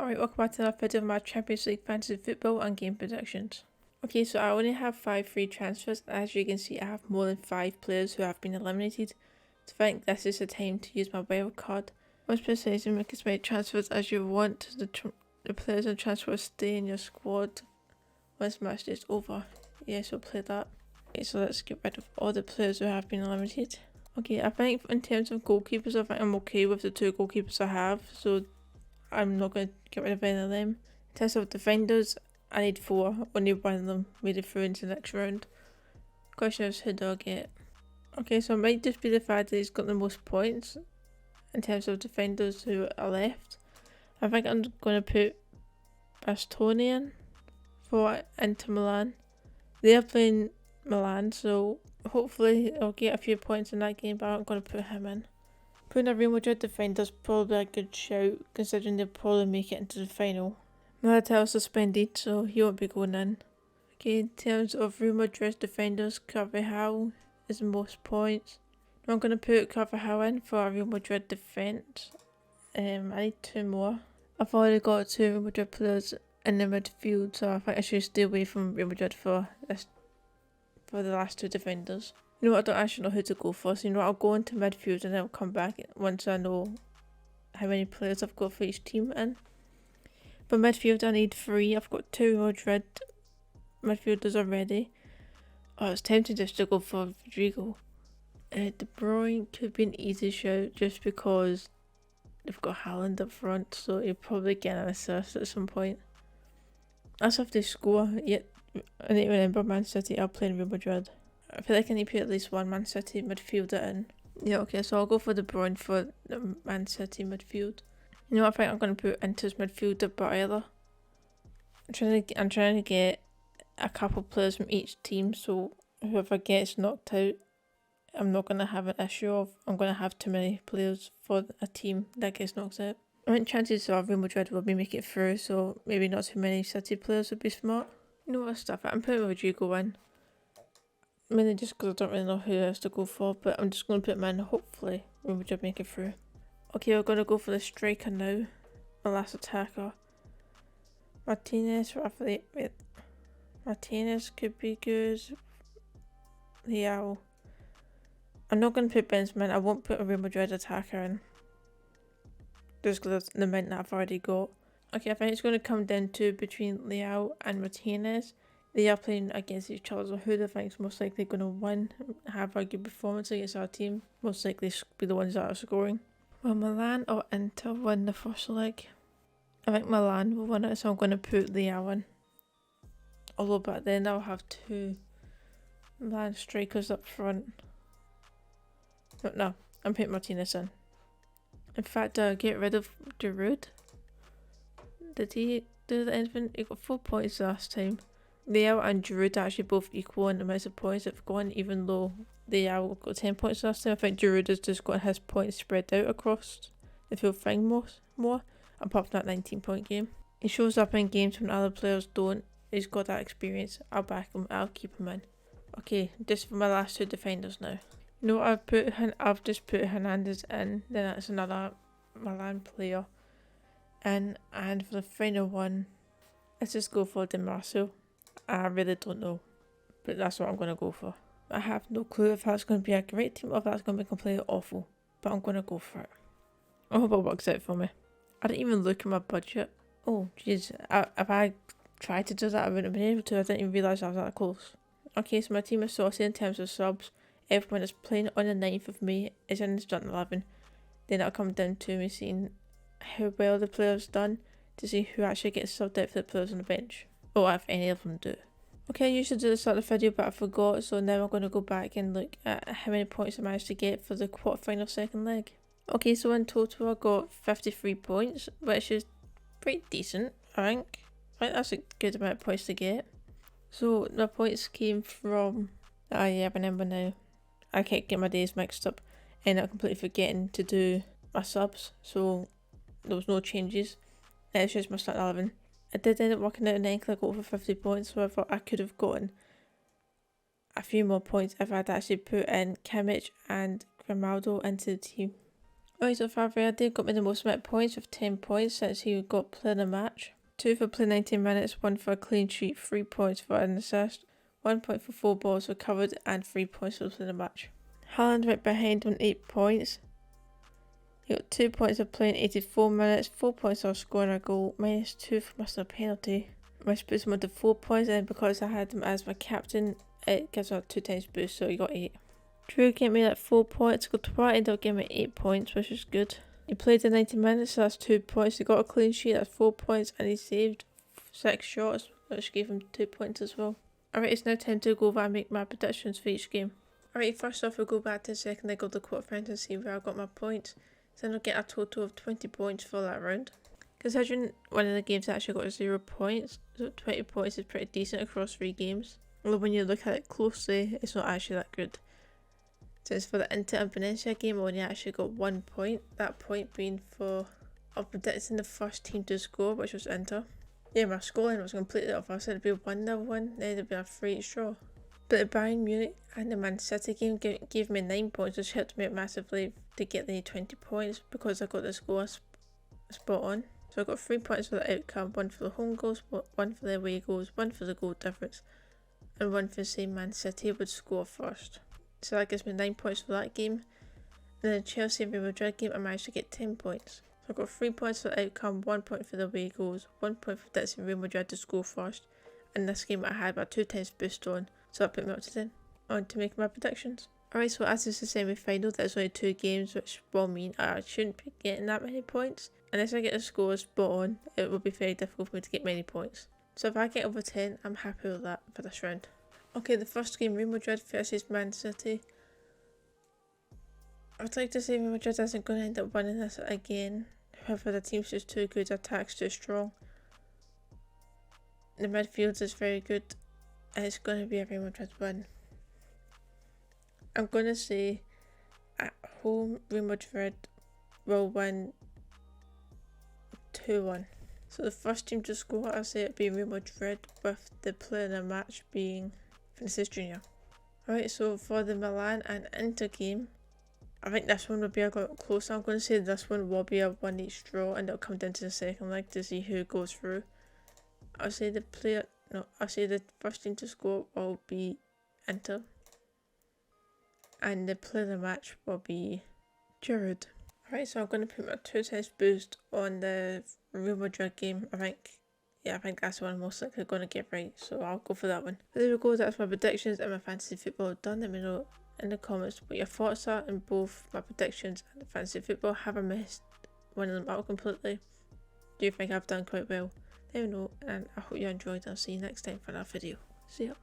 Alright, welcome back to another video of my Champions League fantasy football and game predictions. Okay, so I only have 5 free transfers. As you can see, I have more than 5 players who have been eliminated. So I think this is the time to use my wild card. Most precise and make as many transfers as you want. The players and transfers stay in your squad once the match is over. Yeah, so play that. Okay, so let's get rid of all the players who have been eliminated. Okay, I think in terms of goalkeepers, I think I'm okay with the 2 goalkeepers I have. So I'm not going to get rid of any of them. In terms of defenders, I need 4. Only one of them made it through into the next round. Question is, who do I get? Okay, so it might just be the fact that he's got the most points in terms of defenders who are left. I think I'm going to put Bastoni in for Inter Milan. They are playing Milan, so hopefully I'll get a few points in that game, but I'm going to put him in. Putting a Real Madrid defender is probably a good shout, considering they'll probably make it into the final. Militao's suspended, so he won't be going in. Okay, in terms of Real Madrid defenders, Carvajal is the most points. I'm going to put Carvajal in for a Real Madrid defence. I need 2 more. I've already got 2 Real Madrid players in the midfield, so I think I should stay away from Real Madrid for the last 2 defenders. You know what, I don't actually know who to go for, so you know what, I'll go into midfield and then I'll come back once I know how many players I've got for each team in. For midfield I need 3, I've got 2 Madrid midfielders already. Oh, it's tempting just to go for Rodrigo. De Bruyne could be an easy shout just because they've got Haaland up front, so he'll probably get an assist at some point. That's if they score, yet I need to remember Man City are playing Real Madrid. I feel like I need to put at least one Man City midfielder in. Yeah, okay, so I'll go for De Bruyne for the Man City midfield. You know what, I think I'm going to put Inter's midfielder Barella. I'm trying to get a couple players from each team, so whoever gets knocked out, I'm not going to have an issue of I'm going to have too many players for a team that gets knocked out. I think chances are Real Madrid will be making it through, so maybe not too many City players would be smart. You know what, stuff it. I'm putting Rodrigo in. Mainly just because I don't really know who else to go for, but I'm just going to put him in, hopefully Real Madrid make it through. Okay, we're going to go for the striker now. My last attacker. Martinez, roughly. Wait. Martinez could be good. Leao. I'm not going to put Benzema in. I won't put a Real Madrid attacker in. Just because of the amount that I've already got. Okay, I think it's going to come down to between Leao and Martinez. They are playing against each other, so who do I think is most likely going to win, have a good performance against our team? Most likely be the ones that are scoring. Will Milan or Inter win the first leg? I think Milan will win it, so I'm going to put Leao in. Although back then I'll have 2 Milan strikers up front. No, I'm putting Martinez in. In fact, get rid of Giroud. Did he do anything? He got 4 points last time. Leao and Giroud are actually both equal in the amount of points they've gone, even though Leao got 10 points last time. I think Giroud has just got his points spread out across the full thing more, apart from that 19-point game. He shows up in games when other players don't. He's got that experience. I'll back him. I'll keep him in. Okay, just for my last 2 defenders now. You know what, I've just put Hernandez in, then that's another Milan player. And for the final one, let's just go for Di Marcio. I really don't know, but that's what I'm going to go for. I have no clue if that's going to be a great team or if that's going to be completely awful, but I'm going to go for it. I hope it works out for me. I didn't even look at my budget. Oh, jeez. If I tried to do that, I wouldn't have been able to. I didn't even realise I was that close. Okay, so my team is saucy in terms of subs. Everyone is playing on the 9th of May is in the starting 11. Then it'll come down to me seeing how well the players done to see who actually gets subbed out for the players on the bench. Or if any of them do. Okay, I usually do this at the video, but I forgot, so now I'm going to go back and look at how many points I managed to get for the quarterfinal second leg. Okay, so in total I got 53 points, which is pretty decent, I think. That's a good amount of points to get. So my points came from... yeah, I remember now. I kept getting my days mixed up and I'm completely forgetting to do my subs, so there was no changes. It's just my starting 11. I did end up working out an end, I got over 50 points, so I thought I could have gotten a few more points if I'd actually put in Kimmich and Grimaldo into the team. Alright, so Valverde got me the most amount of points with 10 points since he got player of the match. 2 for playing 90 minutes, 1 for a clean sheet, 3 points for an assist, 1 point for 4 balls recovered, and 3 points for playing the match. Haaland right behind on 8 points. He got 2 points for playing 84 minutes, 4 points for scoring a goal, -2 for missing a penalty. Which puts him on to 4 points, and because I had him as my captain, it gives him a 2 times boost, so he got 8. Drew gave me 4 points, Courtois ended up giving me 8 points, which is good. He played in 90 minutes, so that's 2 points. He got a clean sheet, that's 4 points, and he saved 6 shots, which gave him 2 points as well. Alright, it's now time to go over and make my predictions for each game. Alright, first off, we'll go back to the second leg of the quarterfinals and see where I got my points. Then I'll get a total of 20 points for that round. Considering one of the games I actually got 0 points, so 20 points is pretty decent across 3 games. Although when you look at it closely, it's not actually that good. Since for the Inter and Valencia game, I only actually got 1 point. That point being for predicting the first team to score, which was Inter. Yeah, my scoreline was completely off. I said it'd be a 1-0 win, then it'd be a 3-8 draw. But the Bayern Munich and the Man City game gave me 9 points, which helped me out massively to get the 20 points because I got the score spot on. So I got 3 points for the outcome, 1 for the home goals, 1 for the away goals, 1 for the goal difference, and 1 for saying Man City would score first. So that gives me 9 points for that game. And then the Chelsea and Real Madrid game, I managed to get 10 points. So I got 3 points for the outcome, 1 point for the away goals, 1 point for predicting Real Madrid to score first. In this game I had my 2 times boost on, so that put me up to 10 on to make my predictions. Alright, so as it's the semi-final, there's only 2 games, which will mean I shouldn't be getting that many points. Unless I get the scores spot on, it will be very difficult for me to get many points. So if I get over 10, I'm happy with that for this round. Okay, the first game, Real Madrid versus Man City. I'd like to say Real Madrid isn't going to end up winning this again. However, the team's just too good, the attack's too strong. The midfield is very good, and it's going to be a Real Madrid win. I'm going to say at home, Real Madrid will win 2-1. So the first team to score, I'll say it'll be Real Madrid, with the player of the match being Vinicius Jr. Alright, so for the Milan and Inter game, I think this one will be a lot closer. I'm going to say this one will be a 1-each draw, and it'll come down to the second leg to see who goes through. I'll say the first team to score will be Inter, and the player of the match will be Giroud. Alright, so I'm going to put my 2 times boost on the Real Madrid game. I think that's the one I'm most likely going to get right, so I'll go for that one. But there we go, that's my predictions and my fantasy football done. Let me know in the comments what your thoughts are on both my predictions and the fantasy football. Have I missed one of them out completely? Do you think I've done quite well? Let me know, and I hope you enjoyed. I'll see you next time for another video. See ya.